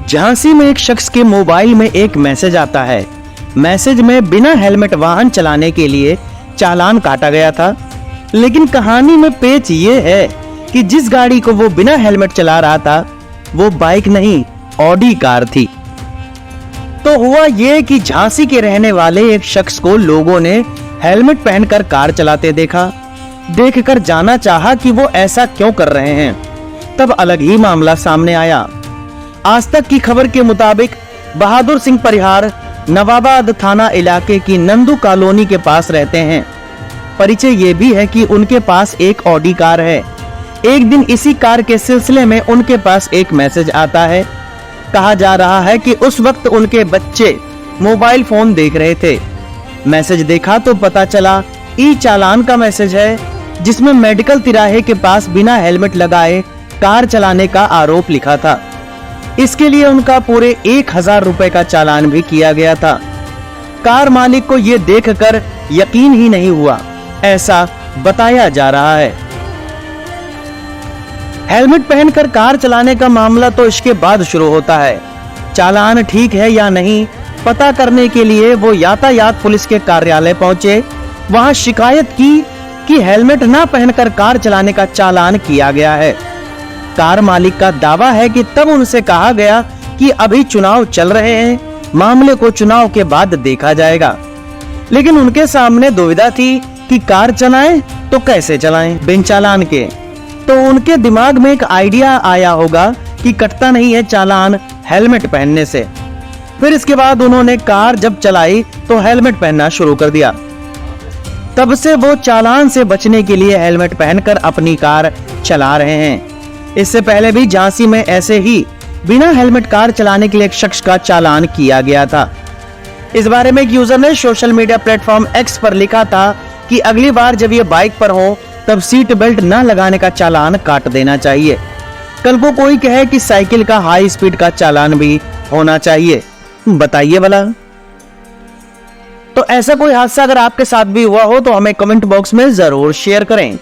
झांसी में एक शख्स के मोबाइल में एक मैसेज आता है। मैसेज में बिना हेलमेट वाहन चलाने के लिए चालान काटा गया था। लेकिन कहानी में पेच ये है कि जिस गाड़ी को वो बिना हेलमेट चला रहा था वो बाइक नहीं, ऑडी कार थी। तो हुआ ये कि झांसी के रहने वाले एक शख्स को लोगों ने हेलमेट पहनकर कार चलाते देखा। देखकर जानना चाहा कि वो ऐसा क्यों कर रहे हैं। तब अलग ही मामला सामने आया। आज तक की खबर के मुताबिक बहादुर सिंह परिहार नवाबाद थाना इलाके की नंदू कॉलोनी के पास रहते हैं। परिचय ये भी है कि उनके पास एक ऑडी कार है। एक दिन इसी कार के सिलसिले में उनके पास एक मैसेज आता है। कहा जा रहा है कि उस वक्त उनके बच्चे मोबाइल फोन देख रहे थे। मैसेज देखा तो पता चला ई चालान का मैसेज है, जिसमें मेडिकल तिराहे के पास बिना हेलमेट लगाए कार चलाने का आरोप लिखा था। इसके लिए उनका पूरे 1000 रुपए का चालान भी किया गया था। कार मालिक को ये देखकर यकीन ही नहीं हुआ, ऐसा बताया जा रहा है। हेलमेट पहनकर कार चलाने का मामला तो इसके बाद शुरू होता है। चालान ठीक है या नहीं पता करने के लिए वो यातायात पुलिस के कार्यालय पहुंचे। वहां शिकायत की कि हेलमेट ना पहनकर कार चलाने का चालान किया गया है। कार मालिक का दावा है कि तब उनसे कहा गया कि अभी चुनाव चल रहे हैं, मामले को चुनाव के बाद देखा जाएगा। लेकिन उनके सामने दुविधा थी कि कार चलाएं तो कैसे चलाएं बिन चालान के। तो उनके दिमाग में एक आइडिया आया होगा कि कटता नहीं है चालान हेलमेट पहनने से। फिर इसके बाद उन्होंने कार जब चलाई तो हेलमेट पहनना शुरू कर दिया। तब से वो चालान से बचने के लिए हेलमेट पहनकर अपनी कार चला रहे हैं। इससे पहले भी झांसी में ऐसे ही बिना हेलमेट कार चलाने के लिए एक शख्स का चालान किया गया था। इस बारे में एक यूजर ने सोशल मीडिया प्लेटफॉर्म एक्स पर लिखा था कि अगली बार जब ये बाइक पर हो तब सीट बेल्ट न लगाने का चालान काट देना चाहिए। कल को कोई कहे कि साइकिल का हाई स्पीड का चालान भी होना चाहिए। बताइए भला। तो ऐसा कोई हादसा अगर आपके साथ भी हुआ हो तो हमें कमेंट बॉक्स में जरूर शेयर करें।